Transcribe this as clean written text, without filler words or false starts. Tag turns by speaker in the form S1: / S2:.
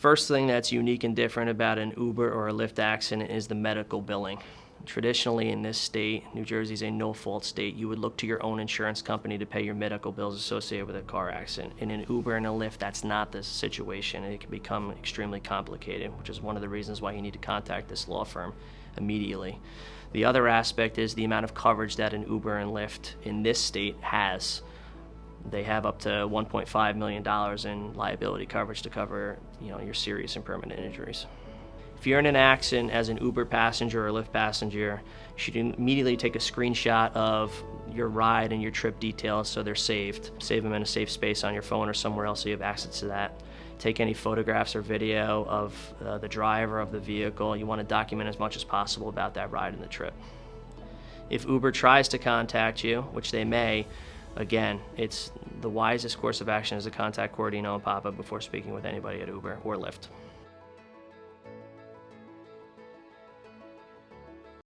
S1: First thing that's unique and different about an Uber or a Lyft accident is the medical billing. Traditionally in this state, New Jersey is a no-fault state, you would look to your own insurance company to pay your medical bills associated with a car accident. In an Uber and a Lyft, that's not the situation. It can become extremely complicated, which is one of the reasons why you need to contact this law firm immediately. The other aspect is the amount of coverage that an Uber and Lyft in this state has. They have up to $1.5 million in liability coverage to cover, your serious and permanent injuries. If you're in an accident as an Uber passenger or Lyft passenger, you should immediately take a screenshot of your ride and your trip details so they're saved. Save them in a safe space on your phone or somewhere else so you have access to that. Take any photographs or video of the driver of the vehicle. You want to document as much as possible about that ride and the trip. If Uber tries to contact you, which they may, again, it's the wisest course of action is to contact Corradino and Papa before speaking with anybody at Uber or Lyft.